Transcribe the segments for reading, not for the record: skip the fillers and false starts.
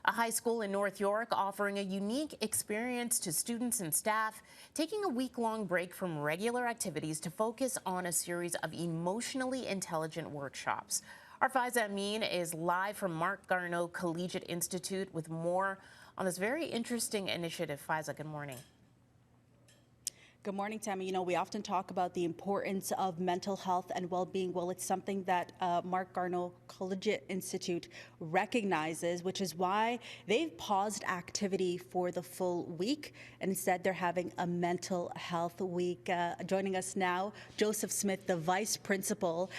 A high school in North York offering a unique experience to students and staff, taking a week-long break from regular activities to focus on a series of emotionally intelligent workshops. Our Faiza is live from Marc Garneau Collegiate Institute with more on this very interesting initiative. Faiza, good morning. Good morning, Tammy. You know, we often talk about the importance of mental health and well-being. Well, it's something that Marc Garneau Collegiate Institute recognizes, which is why they've paused activity for the full week. And instead, they're having a mental health week. Joining us now, Joseph Smith, the vice principal.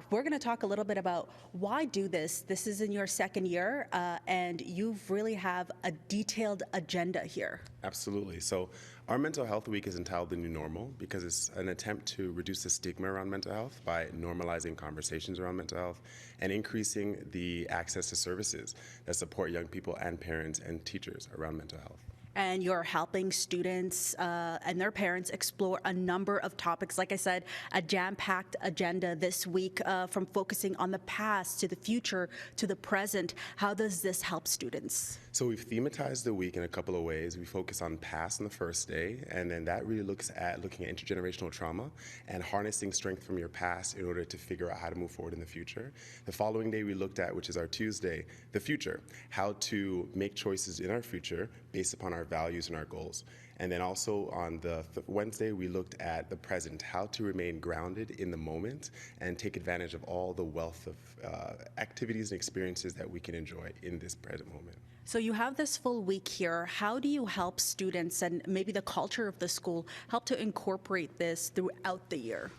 We're going to talk a little bit about why do this. This is in your second year, and you really have a detailed agenda here. Absolutely. So our mental health week is entitled The New Normal because it's an attempt to reduce the stigma around mental health by normalizing conversations around mental health and increasing the access to services that support young people and parents and teachers around mental health. And you're helping students and their parents explore a number of topics. Like I said, a jam-packed agenda this week from focusing on the past to the future to the present. How does this help students? So we've thematized the week in a couple of ways. We focus on past on the first day, and then that really looks at looking at intergenerational trauma and harnessing strength from your past in order to figure out how to move forward in the future. The following day we looked at, which is our Tuesday, the future, how to make choices in our future based upon our values and our goals. And then also on the Wednesday, we looked at the present, how to remain grounded in the moment and take advantage of all the wealth of activities and experiences that we can enjoy in this present moment. So you have this full week here. How do you help students and maybe the culture of the school help to incorporate this throughout the year?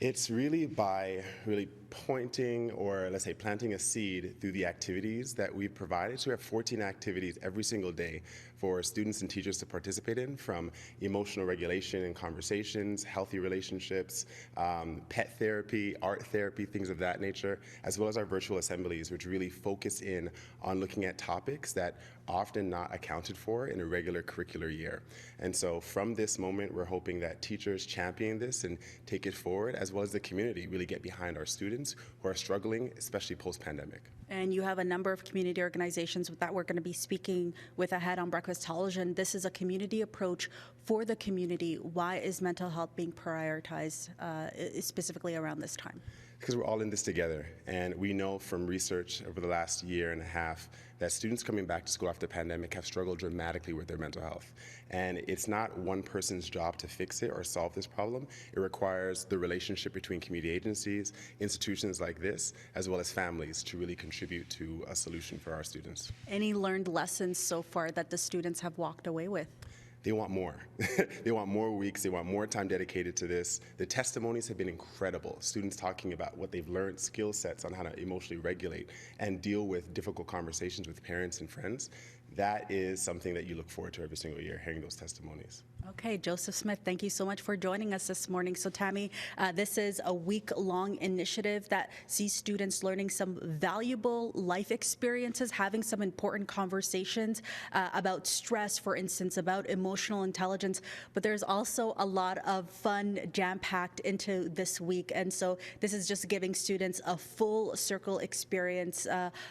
It's really by pointing, or let's say planting a seed through the activities that we've provided. So we have 14 activities every single day for students and teachers to participate in, from emotional regulation and conversations, healthy relationships, pet therapy, art therapy, things of that nature, as well as our virtual assemblies, which really focus in on looking at topics that are often not accounted for in a regular curricular year. And so from this moment, we're hoping that teachers champion this and take it forward, as well as the community really get behind our students who are struggling, especially post-pandemic. And you have a number of community organizations that we're going to be speaking with ahead on Breakfast Television. This is a community approach for the community. Why is mental health being prioritized specifically around this time? Because we're all in this together, and we know from research over the last year and a half that students coming back to school after the pandemic have struggled dramatically with their mental health. And it's not one person's job to fix it or solve this problem. It requires the relationship between community agencies, institutions like this, as well as families to really contribute to a solution for our students. Any learned lessons so far that the students have walked away with? They want more. They want more weeks. They want more time dedicated to this. The testimonies have been incredible. Students talking about what they've learned, skill sets on how to emotionally regulate and deal with difficult conversations with parents and friends. That is something that you look forward to every single year, hearing those testimonies. Okay, Joseph Smith, thank you so much for joining us this morning. So Tammy, this is a week-long initiative that sees students learning some valuable life experiences, having some important conversations about stress, for instance, about emotional intelligence, but there's also a lot of fun jam-packed into this week. And so this is just giving students a full circle experience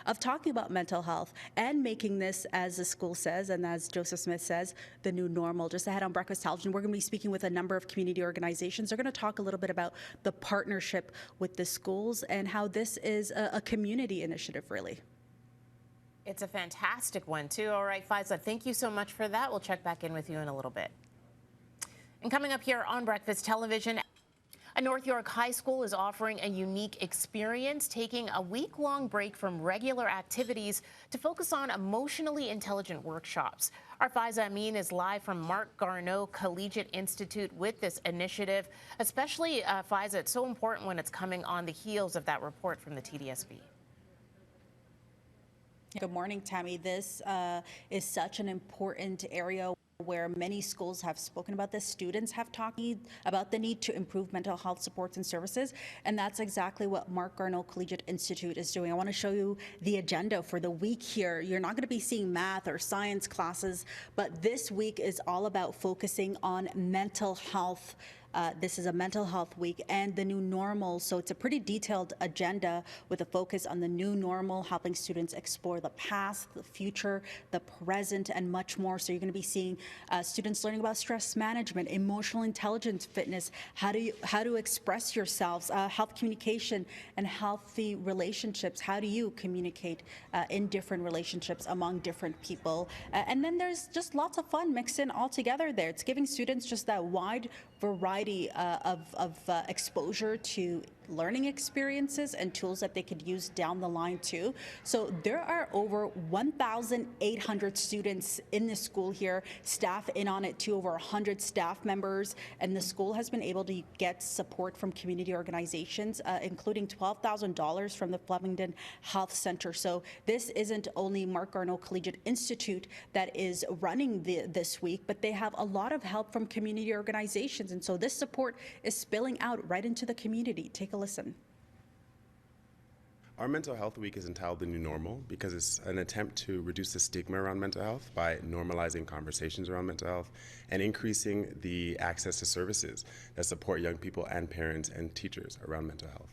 of talking about mental health and making this, as the school says, and as Joseph Smith says, the new normal. Just ahead on Breakfast Television, we're going to be speaking with a number of community organizations. They're going to talk a little bit about the partnership with the schools and how this is a community initiative, really. It's a fantastic one, too. All right, Faiza, thank you so much for that. We'll check back in with you in a little bit. And coming up here on Breakfast Television, a North York high school is offering a unique experience, taking a week-long break from regular activities to focus on emotionally intelligent workshops. Our Faiza is live from Marc Garneau Collegiate Institute with this initiative, especially, Faiza, it's so important when it's coming on the heels of that report from the TDSB. Good morning, Tammy. This is such an important area where many schools have spoken about this. Students have talked about the need to improve mental health supports and services, and that's exactly what Marc Garneau Collegiate Institute is doing. I want to show you the agenda for the week here. You're not going to be seeing math or science classes, but this week is all about focusing on mental health This is a mental health week and the new normal. So it's a pretty detailed agenda with a focus on the new normal, helping students explore the past, the future, the present, and much more. So you're going to be seeing students learning about stress management, emotional intelligence, fitness, how to express yourselves, health communication, and healthy relationships. How do you communicate in different relationships among different people? And then there's just lots of fun mixed in all together there. It's giving students just that wide variety of exposure to learning experiences and tools that they could use down the line too. So there are over 1,800 students in the school here, staff in on it too, over 100 staff members, and the school has been able to get support from community organizations, including $12,000 from the Flemington Health Center. So this isn't only Marc Garneau Collegiate Institute that is running this week, but they have a lot of help from community organizations. And so this support is spilling out right into the community. Take a listen. Our Mental Health Week is entitled The New Normal because it's an attempt to reduce the stigma around mental health by normalizing conversations around mental health and increasing the access to services that support young people and parents and teachers around mental health.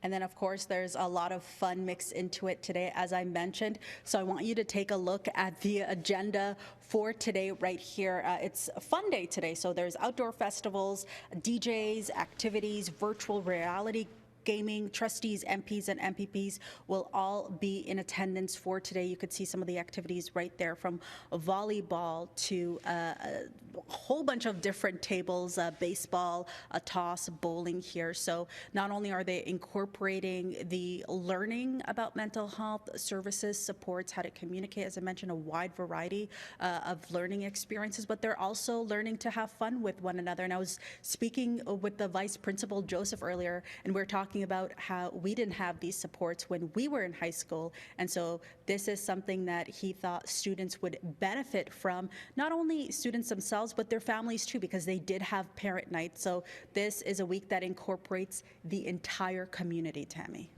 And then, of course, there's a lot of fun mixed into it today, as I mentioned. So I want you to take a look at the agenda for today right here. It's a fun day today. So there's outdoor festivals, DJs, activities, virtual reality, gaming. Trustees, MPs, and MPPs will all be in attendance for today. You could see some of the activities right there, from volleyball to a whole bunch of different tables, baseball, a toss, bowling here. So not only are they incorporating the learning about mental health services, supports, how to communicate, as I mentioned, a wide variety of learning experiences, but they're also learning to have fun with one another. And I was speaking with the vice principal, Joseph, earlier, and we're talking about how we didn't have these supports when we were in high school. And so this is something that he thought students would benefit from, not only students themselves, but their families too, because they did have parent night. So this is a week that incorporates the entire community, Tammy.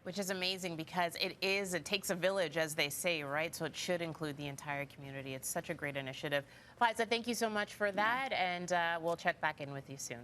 Which is amazing because it takes a village, as they say, right? So it should include the entire community. It's such a great initiative. Faiza, thank you so much for that, and we'll check back in with you soon.